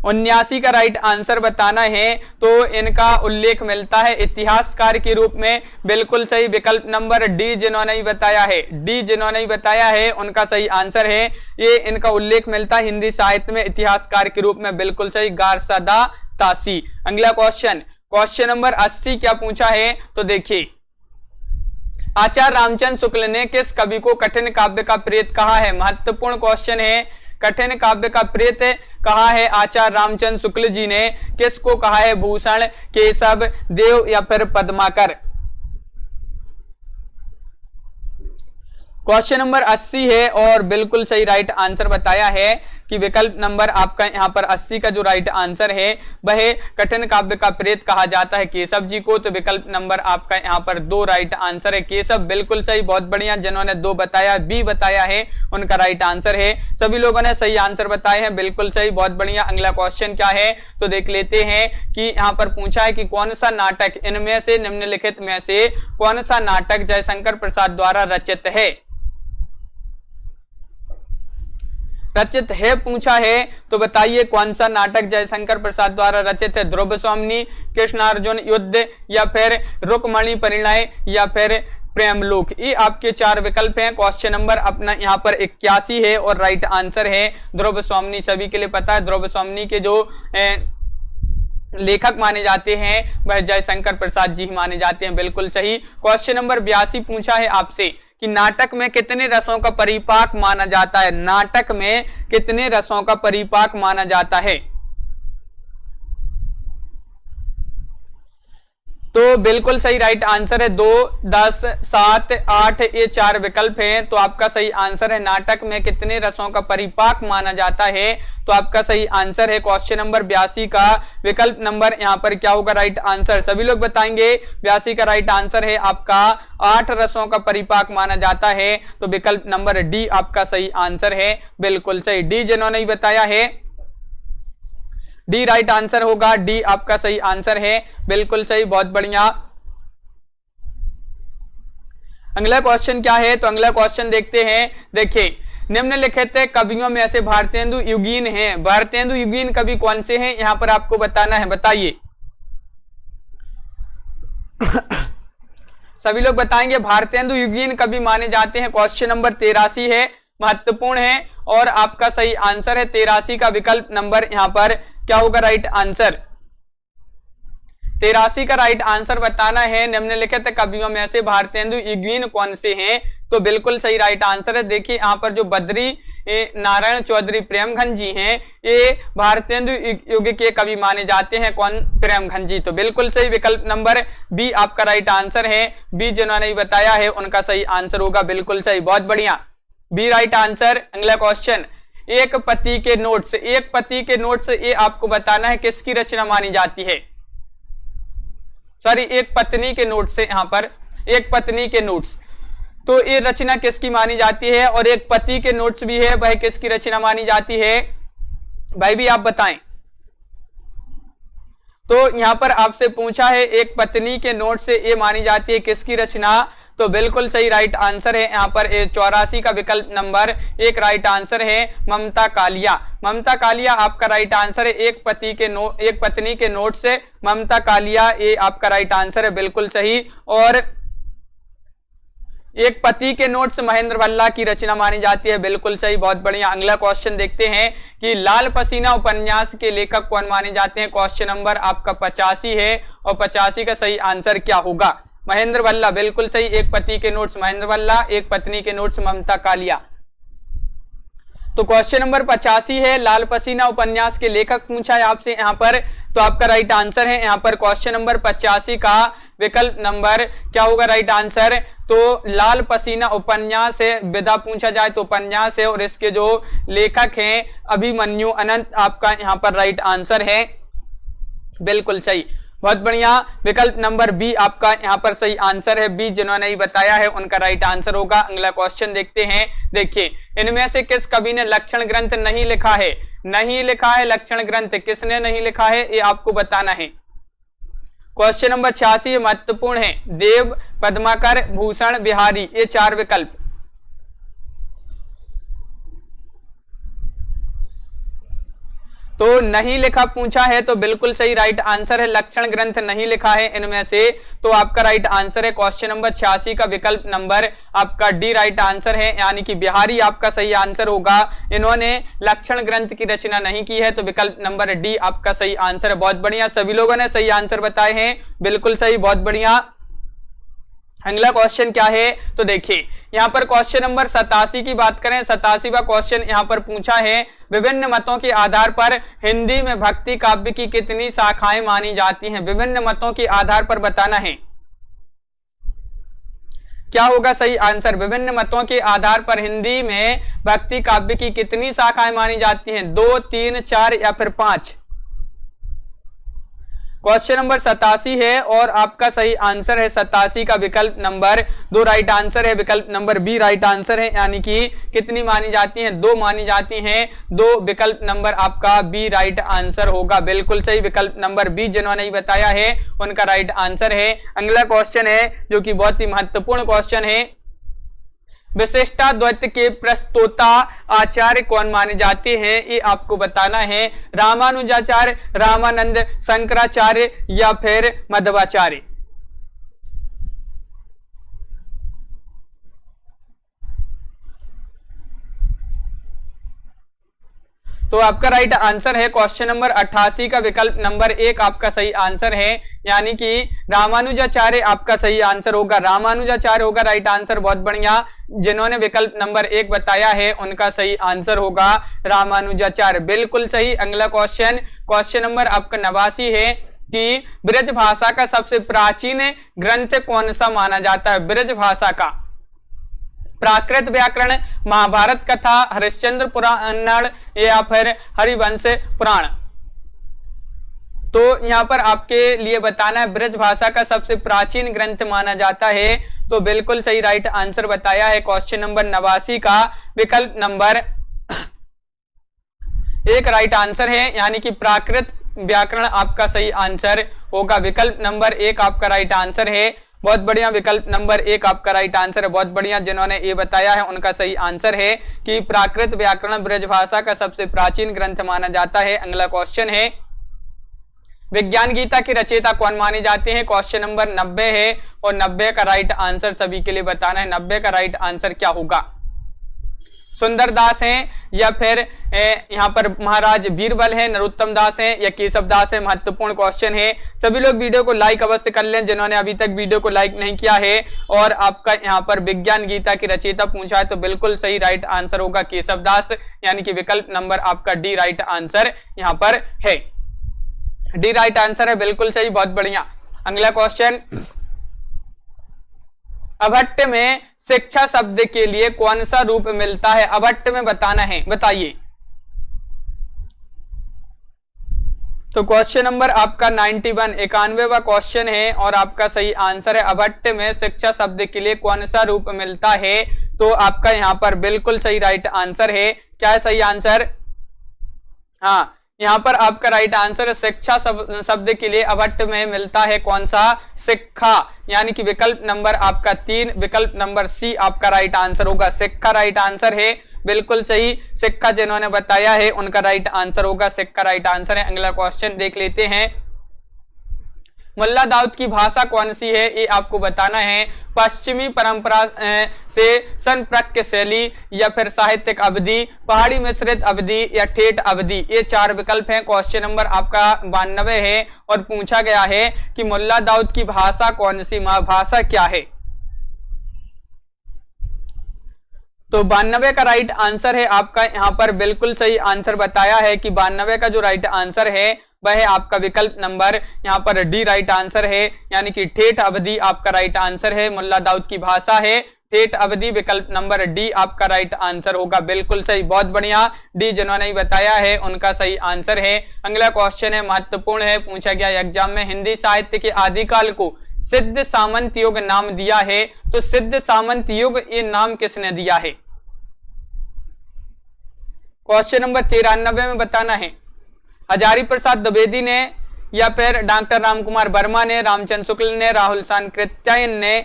A: 79 का राइट आंसर बताना है। तो इनका उल्लेख मिलता है इतिहासकार के रूप में। बिल्कुल सही, विकल्प नंबर डी जिन्होंने ही बताया है, डी जिन्होंने ही बताया है उनका सही आंसर है। ये इनका उल्लेख मिलता है हिंदी साहित्य में इतिहासकार के रूप में। बिल्कुल सही, गारसदा तासी। अगला क्वेश्चन, क्वेश्चन नंबर 80 क्या पूछा है तो देखिए। आचार्य रामचंद्र शुक्ल ने किस कवि को कठिन काव्य का प्रेत कहा है? महत्वपूर्ण क्वेश्चन है। कठिन काव्य का प्रेत कहा है आचार्य रामचंद्र शुक्ल जी ने, किसको कहा है? भूषण, केशव, देव या फिर पद्माकर? क्वेश्चन नंबर 80 है और बिल्कुल सही राइट आंसर बताया है कि विकल्प नंबर आपका यहाँ पर 80 का जो राइट आंसर है वह कठिन काव्य का प्रेत कहा जाता है केशव जी को। तो विकल्प नंबर आपका यहाँ पर 2 राइट आंसर है केशव। बिल्कुल सही, बहुत बढ़िया। जिन्होंने 2 बताया, बी बताया है उनका राइट आंसर है। सभी लोगों ने सही आंसर बताए हैं, बिल्कुल सही, बहुत बढ़िया। अगला क्वेश्चन क्या है तो देख लेते हैं कि यहाँ पर पूछा है कि कौन सा नाटक इनमें से निम्नलिखित में से कौन सा नाटक जयशंकर प्रसाद द्वारा रचित है? रचित है पूछा है, तो बताइए कौन सा नाटक जयशंकर प्रसाद द्वारा रचित है? ध्रुव स्वामिनी, कृष्णार्जुन युद्ध या फिर रुक्मणी परिणय या फिर प्रेमलोक? ये आपके 4 विकल्प हैं। क्वेश्चन नंबर अपना यहाँ पर 81 है और राइट आंसर है ध्रुव स्वामिनी। सभी के लिए पता है ध्रुव स्वामिनी के जो लेखक माने जाते हैं वह जयशंकर प्रसाद जी माने जाते हैं। बिल्कुल सही। क्वेश्चन नंबर 82 पूछा है आपसे कि नाटक में कितने रसों का परिपाक माना जाता है? नाटक में कितने रसों का परिपाक माना जाता है? तो बिल्कुल सही राइट आंसर है 2, 10, 7, 8 ये 4 विकल्प हैं। तो आपका सही आंसर है नाटक में कितने रसों का परिपाक माना जाता है। तो आपका सही आंसर है क्वेश्चन नंबर 82 का विकल्प नंबर यहाँ पर क्या होगा राइट आंसर, सभी लोग बताएंगे। 82 का राइट आंसर है आपका 8 रसों का परिपाक माना जाता है। तो विकल्प नंबर डी आपका सही आंसर है, बिल्कुल सही। डी जिन्होंने बताया है डी राइट आंसर होगा, डी आपका सही आंसर है, बिल्कुल सही, बहुत बढ़िया। अगला क्वेश्चन क्या है, तो अगला क्वेश्चन देखते हैं। देखिए निम्नलिखित कवियों में ऐसे भारतेंदु युगीन हैं, भारतेंदु युगीन कवि कौन से हैं यहां पर आपको बताना है, बताइए। सभी लोग बताएंगे भारतेंदु युगीन कवि माने जाते हैं। क्वेश्चन नंबर 83 है, महत्वपूर्ण है और आपका सही आंसर है 83 का विकल्प नंबर यहां पर क्या होगा राइट आंसर। 83 का राइट आंसर बताना है निम्नलिखित कवियों में से भारतेंदु युगीन कौन से हैं। तो बिल्कुल सही राइट आंसर है। देखिए यहाँ पर जो बद्री नारायण चौधरी प्रेमघन जी हैं ये भारतेंदु युग के कवि माने जाते हैं। कौन? प्रेमघन जी। तो बिल्कुल सही विकल्प नंबर बी आपका राइट आंसर है। बी जिन्होंने बताया है उनका सही आंसर होगा, बिल्कुल सही, बहुत बढ़िया, बी राइट आंसर। अगला क्वेश्चन, एक पति के नोट्स, एक पति के नोट्स ये आपको बताना है किसकी रचना मानी जाती है। सॉरी एक पत्नी के नोट्स से, यहां पर एक पत्नी के नोट्स, तो ये रचना किसकी मानी जाती है। और एक पति के नोट्स भी है, वह किसकी रचना मानी जाती है, भाई भी आप बताएं। तो यहां पर आपसे पूछा है एक पत्नी के नोट से ये मानी जाती है किसकी रचना। तो बिल्कुल सही राइट आंसर है यहाँ पर 84 का विकल्प नंबर एक राइट आंसर है, ममता कालिया। ममता कालिया आपका राइट आंसर है। एक पत्नी के नोट से ममता कालिया ये आपका राइट आंसर है, बिल्कुल सही। और एक पति के नोट्स महेंद्र भल्ला की रचना मानी जाती है, बिल्कुल सही, बहुत बढ़िया। अगला क्वेश्चन देखते हैं कि लाल पसीना उपन्यास के लेखक कौन माने जाते हैं। क्वेश्चन नंबर आपका 85 है और 85 का सही आंसर क्या होगा, महेंद्र भल्ला, बिल्कुल सही। एक पति के नोट्स महेंद्र भल्ला, एक पत्नी के नोट्स ममता कालिया। तो क्वेश्चन नंबर 85 है, लाल पसीना उपन्यास के लेखक पूछा है आपसे यहाँ पर। तो आपका राइट आंसर है यहाँ पर क्वेश्चन नंबर 85 का विकल्प नंबर क्या होगा राइट आंसर। तो लाल पसीना उपन्यास है, विधा पूछा जाए तो उपन्यास है और इसके जो लेखक हैं अभिमन्यु अनंत आपका यहाँ पर राइट आंसर है, बिल्कुल सही, बहुत बढ़िया। विकल्प नंबर बी आपका यहाँ पर सही आंसर है। बी जिन्होंने बताया है उनका राइट आंसर होगा। अगला क्वेश्चन देखते हैं। देखिए इनमें से किस कवि ने लक्षण ग्रंथ नहीं लिखा है, नहीं लिखा है लक्षण ग्रंथ, किसने नहीं लिखा है ये आपको बताना है। क्वेश्चन नंबर 86 महत्वपूर्ण है, देव, पद्माकर, भूषण, बिहारी, ये 4 विकल्प। तो नहीं लिखा पूछा है तो बिल्कुल सही राइट आंसर है, लक्षण ग्रंथ नहीं लिखा है इनमें से। तो आपका राइट आंसर है क्वेश्चन नंबर 86 का विकल्प नंबर आपका डी राइट आंसर है, यानी कि बिहारी आपका सही आंसर होगा। इन्होंने लक्षण ग्रंथ की रचना नहीं की है, तो विकल्प नंबर डी आपका सही आंसर है, बहुत बढ़िया। सभी लोगों ने सही आंसर बताए हैं, बिल्कुल सही, बहुत बढ़िया। अगला क्वेश्चन क्या है, तो देखिए यहाँ पर क्वेश्चन नंबर 87 की बात करें। 87वां क्वेश्चन यहाँ पर पूछा है, विभिन्न मतों के आधार पर हिंदी में भक्ति काव्य की कितनी शाखाएं मानी जाती हैं। विभिन्न मतों के आधार पर बताना है क्या होगा सही आंसर। विभिन्न मतों के आधार पर हिंदी में भक्ति काव्य की कितनी शाखाएं मानी जाती हैं, 2, 3, 4 या फिर 5। क्वेश्चन नंबर 87 है और आपका सही आंसर है 87 का विकल्प नंबर 2 राइट आंसर है, विकल्प नंबर बी राइट आंसर है, यानी कि कितनी मानी जाती हैं, 2 मानी जाती हैं, 2 विकल्प नंबर आपका बी राइट आंसर होगा, बिल्कुल सही। विकल्प नंबर बी जिन्होंने बताया है उनका राइट आंसर है। अगला क्वेश्चन है जो कि बहुत ही महत्वपूर्ण क्वेश्चन है, विशिष्टाद्वैत के प्रस्तोता आचार्य कौन माने जाते हैं, ये आपको बताना है। रामानुजाचार्य, रामानंद, शंकराचार्य या फिर मध्वाचार्य। तो आपका राइट आंसर है क्वेश्चन नंबर 88 का विकल्प नंबर 1 आपका सही आंसर है, यानी कि रामानुजाचार्य आपका सही आंसर होगा, रामानुजाचार्य होगा राइट आंसर, बहुत बढ़िया। जिन्होंने विकल्प नंबर 1 बताया है उनका सही आंसर होगा रामानुजाचार्य, बिल्कुल सही। अगला क्वेश्चन, क्वेश्चन नंबर आपका 89 है, कि ब्रज भाषा का सबसे प्राचीन ग्रंथ कौन सा माना जाता है? ब्रज भाषा का प्राकृत व्याकरण, महाभारत कथा, हरिश्चंद्र पुराण या फिर हरिवंश पुराण। तो यहां पर आपके लिए बताना है ब्रज भाषा का सबसे प्राचीन ग्रंथ माना जाता है। तो बिल्कुल सही राइट आंसर बताया है क्वेश्चन नंबर 89 का विकल्प नंबर 1 राइट आंसर है, यानी कि प्राकृत व्याकरण आपका सही आंसर होगा। विकल्प नंबर 1 आपका राइट आंसर है। बहुत बढ़िया, विकल्प नंबर 1 आपका राइट आंसर है। बहुत बढ़िया, जिन्होंने ये बताया है उनका सही आंसर है कि प्राकृत व्याकरण ब्रज भाषा का सबसे प्राचीन ग्रंथ माना जाता है। अगला क्वेश्चन है, विज्ञान गीता के रचयिता कौन माने जाते हैं? क्वेश्चन नंबर 90 है और 90 का राइट आंसर सभी के लिए बताना है। 90 का राइट आंसर क्या होगा? सुंदर दास हैं या फिर यहाँ पर महाराज बीरबल हैं, नरोत्तम दास हैं या केशव दास हैं? महत्वपूर्ण क्वेश्चन है। सभी लोग वीडियो को लाइक अवश्य कर लें जिन्होंने अभी तक वीडियो को लाइक नहीं किया है। और आपका यहाँ पर विज्ञान गीता की रचयिता पूछा है तो बिल्कुल सही राइट आंसर होगा केशव दास, यानी कि विकल्प नंबर आपका डी राइट आंसर यहाँ पर है। डी राइट आंसर है, बिल्कुल सही, बहुत बढ़िया। अगला क्वेश्चन, अभट्ट में शिक्षा शब्द के लिए कौन सा रूप मिलता है? अभट्ट में बताना है, बताइए। तो क्वेश्चन नंबर आपका 91 91वां क्वेश्चन है और आपका सही आंसर है अभट्ट में शिक्षा शब्द के लिए कौन सा रूप मिलता है? तो आपका यहाँ पर बिल्कुल सही राइट आंसर है। क्या है सही आंसर? हाँ, यहाँ पर आपका राइट आंसर है शिक्षा शब्द के लिए अभट्ट में मिलता है कौन सा? शिक्षा, यानी कि विकल्प नंबर आपका 3, विकल्प नंबर सी आपका राइट आंसर होगा। शिक्षा राइट आंसर है, बिल्कुल सही। शिक्षा जिन्होंने बताया है उनका राइट आंसर होगा, शिक्षा राइट आंसर है। अगला क्वेश्चन देख लेते हैं, मुल्ला दाऊद की भाषा कौन सी है? ये आपको बताना है। पश्चिमी परंपरा से संप्रज्ञ शैली या फिर साहित्यिक अवधि, पहाड़ी मिश्रित अवधि या ठेठ अवधि? ये 4 विकल्प हैं। क्वेश्चन नंबर आपका 92 है और पूछा गया है कि मुल्ला दाऊद की भाषा कौन सी, भाषा क्या है? तो 92 का राइट आंसर है आपका यहाँ पर बिल्कुल सही आंसर बताया है कि 92 का जो राइट आंसर है वह है आपका विकल्प नंबर यहाँ पर डी राइट आंसर है, यानी कि ठेठ अवधि आपका राइट आंसर है। मुल्ला दाऊद की भाषा है ठेठ अवधि, विकल्प नंबर डी आपका राइट आंसर होगा। बिल्कुल सही, बहुत बढ़िया। डी जिन्होंने बताया है उनका सही आंसर है। अगला क्वेश्चन है, महत्वपूर्ण है, पूछा गया एग्जाम में, हिंदी साहित्य के आदिकाल को सिद्ध सामंत युग नाम दिया है। तो सिद्ध सामंत युग ये नाम किसने दिया है? क्वेश्चन नंबर 93 में बताना है। हजारी प्रसाद द्विवेदी ने या फिर डॉक्टर रामकुमार वर्मा ने, रामचंद्र शुक्ल ने, राहुल सांकृत्यायन ने?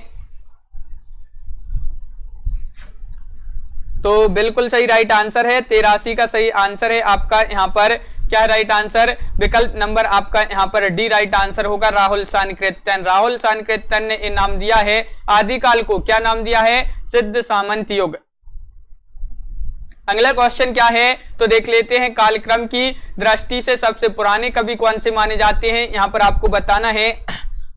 A: तो बिल्कुल सही राइट आंसर है। 83 का सही आंसर है आपका यहाँ पर। क्या राइट आंसर? विकल्प नंबर आपका यहाँ पर डी राइट आंसर होगा, राहुल सांकृत्यायन। राहुल सांकृत्यायन ने नाम दिया है आदिकाल को, क्या नाम दिया है? सिद्ध सामंत युग। अगला क्वेश्चन क्या है तो देख लेते हैं, कालक्रम की दृष्टि से सबसे पुराने कवि कौन से माने जाते हैं? यहाँ पर आपको बताना है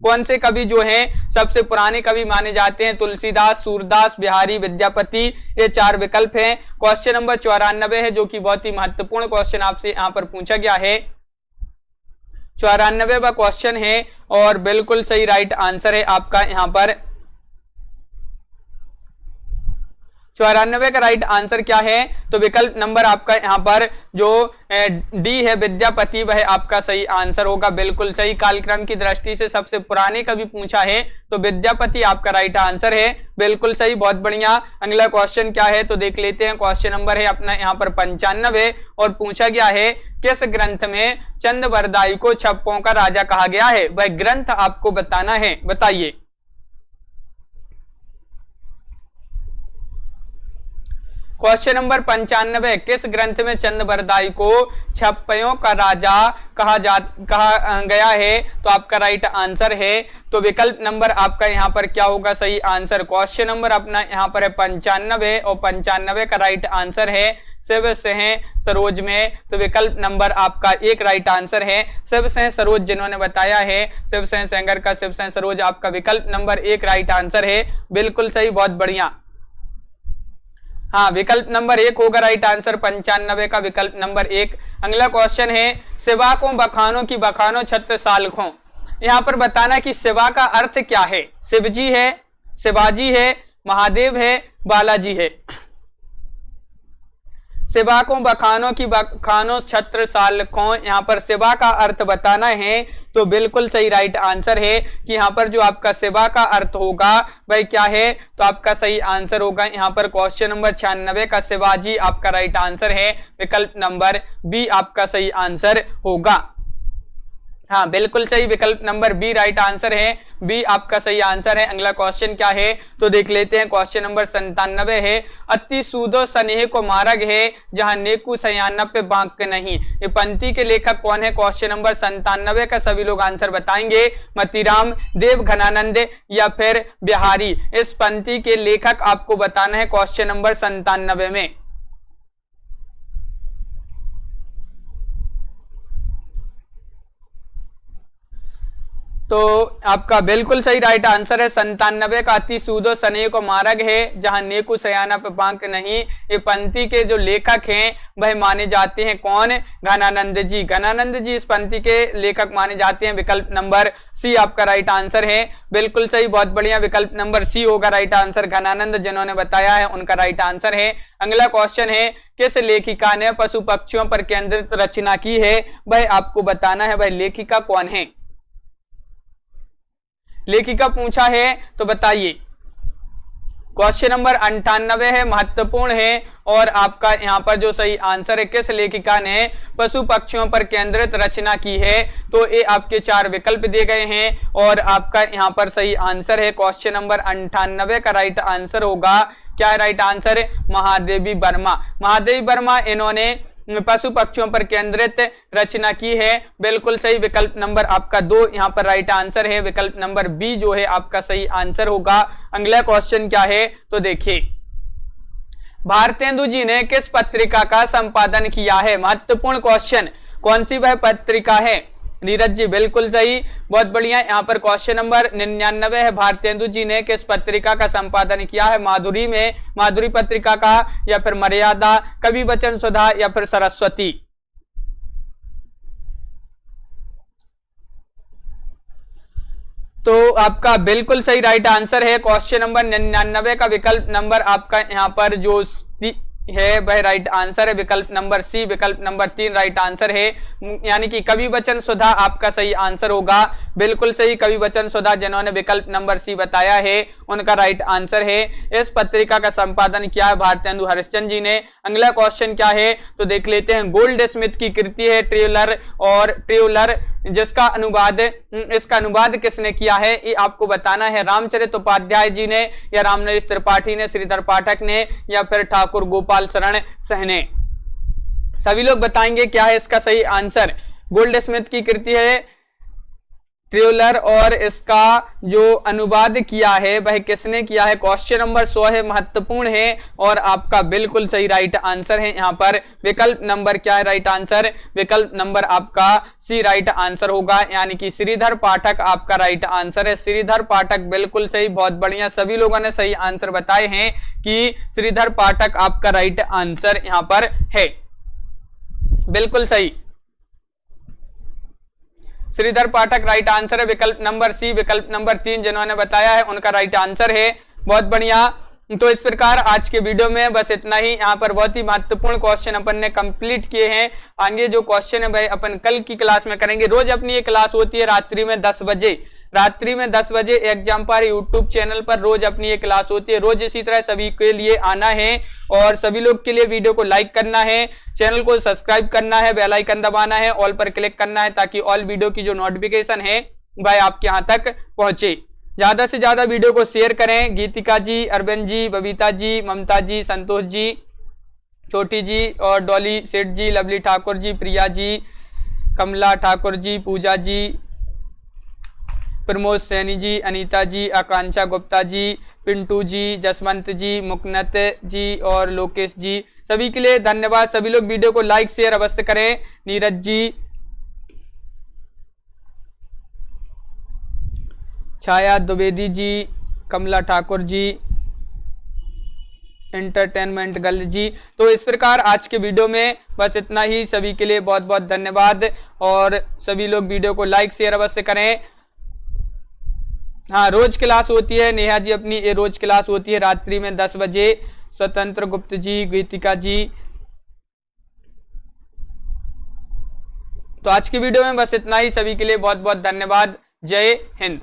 A: कौन से कवि जो हैं सबसे पुराने कवि माने जाते हैं। तुलसीदास, सूरदास, बिहारी, विद्यापति, ये 4 विकल्प हैं। क्वेश्चन नंबर 94 है जो कि बहुत ही महत्वपूर्ण क्वेश्चन आपसे यहाँ पर पूछा गया है। 94वां क्वेश्चन है और बिल्कुल सही राइट आंसर है आपका यहाँ पर। 94 का राइट आंसर क्या है तो विकल्प नंबर आपका यहाँ पर जो डी है विद्यापति, वह आपका सही आंसर होगा। बिल्कुल सही, कालक्रम की दृष्टि से सबसे पुराने कवि पूछा है तो विद्यापति आपका राइट आंसर है। बिल्कुल सही, बहुत बढ़िया। अगला क्वेश्चन क्या है तो देख लेते हैं। क्वेश्चन नंबर है अपना यहाँ पर 95 और पूछा गया है, किस ग्रंथ में चंद्रवरदाई को छप्पों का राजा कहा गया है? वह ग्रंथ आपको बताना है, बताइए। क्वेश्चन नंबर 95, किस ग्रंथ में चंद्रवरदाई को छप्पयों का राजा कहा गया है? तो आपका राइट आंसर है तो विकल्प नंबर आपका यहाँ पर क्या होगा सही आंसर? क्वेश्चन नंबर अपना यहाँ पर है 95 और 95 का राइट आंसर है शिव सिंह सरोज में। तो विकल्प नंबर आपका 1 राइट आंसर है। शिव सिंह सरोज जिन्होंने बताया है, शिव सिंह सेंगर का शिव सिंह सरोज आपका विकल्प नंबर 1 राइट आंसर है। बिल्कुल सही, बहुत बढ़िया। हाँ, विकल्प नंबर 1 होगा राइट आंसर 95 का विकल्प नंबर 1। अगला क्वेश्चन है शिवा को बखानो की बखानो छत्र सालखों। यहाँ पर बताना कि शिवा का अर्थ क्या है। शिवजी है, शिवाजी है, महादेव है, बालाजी है। शिवा को बखानों की बखानों छत्र सालखों, यहाँ पर शिवा का अर्थ बताना है तो बिल्कुल सही राइट आंसर है कि यहाँ पर जो आपका शिवा का अर्थ होगा भाई क्या है, तो आपका सही आंसर होगा यहाँ पर क्वेश्चन नंबर 96 का शिवाजी आपका राइट आंसर है। विकल्प नंबर बी आपका सही आंसर होगा। हाँ, बिल्कुल सही, विकल्प नंबर बी राइट आंसर है। बी आपका सही आंसर है। अगला क्वेश्चन क्या है तो देख लेते हैं। क्वेश्चन नंबर 97 है अति सूदो स्नेह को मार्ग है जहां नेकु सयाना पे बांक नहीं। ये पंक्ति के लेखक कौन है? क्वेश्चन नंबर 97 का सभी लोग आंसर बताएंगे। मतीराम, देव घनानंद या फिर बिहारी। इस पंक्ति के लेखक आपको बताना है क्वेश्चन नंबर 97 में। तो आपका बिल्कुल सही राइट आंसर है 97 का अति सूदो स्नेह को मार्ग है जहां नेकु सयाना पे बांक नहीं। ये पंक्ति के जो लेखक हैं वह माने जाते हैं कौन? घनानंद जी। घनानंद जी इस पंक्ति के लेखक माने जाते हैं। विकल्प नंबर सी आपका राइट आंसर है। बिल्कुल सही, बहुत बढ़िया, विकल्प नंबर सी होगा राइट आंसर। घनानंद जिन्होंने बताया है उनका राइट आंसर है। अगला क्वेश्चन है किस लेखिका ने पशु पक्षियों पर केंद्रित रचना की है? वह आपको बताना है वह लेखिका कौन है। लेखिका पूछा है तो बताइए। क्वेश्चन नंबर 98 है, महत्वपूर्ण है और आपका यहाँ पर जो सही आंसर है किस लेखिका ने पशु पक्षियों पर केंद्रित रचना की है, तो ये आपके 4 विकल्प दिए गए हैं और आपका यहाँ पर सही आंसर है क्वेश्चन नंबर 98 का राइट आंसर होगा। क्या राइट आंसर है? महादेवी वर्मा। महादेवी वर्मा इन्होंने पशु पक्षियों पर केंद्रित रचना की है। बिल्कुल सही, विकल्प नंबर आपका 2 यहाँ पर राइट आंसर है। विकल्प नंबर बी जो है आपका सही आंसर होगा। अगला क्वेश्चन क्या है तो देखिए। भारतेंदु जी ने किस पत्रिका का संपादन किया है? महत्वपूर्ण क्वेश्चन, कौन सी वह पत्रिका है? नीरज जी बिल्कुल सही, बहुत बढ़िया। यहाँ पर क्वेश्चन नंबर 99 है, भारतेंदु जी ने किस पत्रिका का संपादन किया है? माधुरी में, माधुरी पत्रिका का, या फिर मर्यादा, कवि वचन सुधा, या फिर सरस्वती। तो आपका बिल्कुल सही राइट आंसर है क्वेश्चन नंबर 99 का विकल्प नंबर आपका यहाँ पर जो है वह राइट आंसर है। विकल्प नंबर सी, विकल्प नंबर 3 राइट आंसर है। यानी कि कवि वचन सुधा आपका सही आंसर होगा। बिल्कुल सही, कवि वचन सुधा जिन्होंने विकल्प नंबर सी बताया है उनका राइट आंसर है। इस पत्रिका का संपादन किया है भारतेंदु हरिश्चंद्र जी ने। अगला क्वेश्चन क्या है तो देख लेते हैं। गोल्ड स्मिथ की कृति है ट्रेवलर और ट्रेवलर, जिसका अनुवाद, इसका अनुवाद किसने किया है ये आपको बताना है। रामचरित उपाध्याय जी ने, या रामनरेश त्रिपाठी ने, श्रीधर पाठक ने, या फिर ठाकुर गोपाल शरण सहने। सभी लोग बताएंगे क्या है इसका सही आंसर। गोल्ड स्मिथ की कृति है ट्रेवलर और इसका जो अनुवाद किया है वह किसने किया है? क्वेश्चन नंबर 100 है, महत्वपूर्ण है और आपका बिल्कुल सही राइट आंसर है। यहाँ पर विकल्प नंबर क्या है राइट आंसर? विकल्प नंबर आपका सी राइट आंसर होगा, यानी कि श्रीधर पाठक आपका राइट आंसर है। श्रीधर पाठक बिल्कुल सही, बहुत बढ़िया, सभी लोगों ने सही आंसर बताए हैं कि श्रीधर पाठक आपका राइट आंसर यहाँ पर है। बिल्कुल सही, श्रीधर पाठक राइट आंसर है। विकल्प नंबर सी, विकल्प नंबर 3 जिन्होंने बताया है उनका राइट आंसर है। बहुत बढ़िया। तो इस प्रकार आज के वीडियो में बस इतना ही। यहाँ पर बहुत ही महत्वपूर्ण क्वेश्चन अपन ने कंप्लीट किए हैं। आगे जो क्वेश्चन है भाई अपन कल की क्लास में करेंगे। रोज अपनी ये क्लास होती है रात्रि में 10 बजे। रात्रि में 10 बजे एग्जाम्पल यूट्यूब चैनल पर रोज अपनी ये क्लास होती है। रोज इसी तरह सभी के लिए आना है और सभी लोग के लिए वीडियो को लाइक करना है, चैनल को सब्सक्राइब करना है, बेल आइकन दबाना है, ऑल पर क्लिक करना है ताकि ऑल वीडियो की जो नोटिफिकेशन है वह आपके यहाँ तक पहुंचे। ज्यादा से ज्यादा वीडियो को शेयर करें। गीतिका जी, अरविंद जी, बबीता जी, ममता जी, संतोष जी, छोटी जी और डॉली सेठ जी, लवली ठाकुर जी, प्रिया जी, कमला ठाकुर जी, पूजा जी, प्रमोद सैनी जी, अनीता जी, आकांक्षा गुप्ता जी, पिंटू जी, जसवंत जी, मुकनत जी और लोकेश जी, सभी के लिए धन्यवाद। सभी लोग वीडियो को लाइक शेयर अवश्य करें। नीरज जी, छाया द्विवेदी जी, कमला ठाकुर जी, एंटरटेनमेंट गर्ल जी। तो इस प्रकार आज के वीडियो में बस इतना ही। सभी के लिए बहुत बहुत धन्यवाद और सभी लोग वीडियो को लाइक शेयर अवश्य करें। हाँ, रोज क्लास होती है नेहा जी, अपनी ये रोज क्लास होती है रात्रि में 10 बजे। स्वतंत्र गुप्त जी, गीतिका जी। तो आज की वीडियो में बस इतना ही। सभी के लिए बहुत बहुत धन्यवाद। जय हिंद।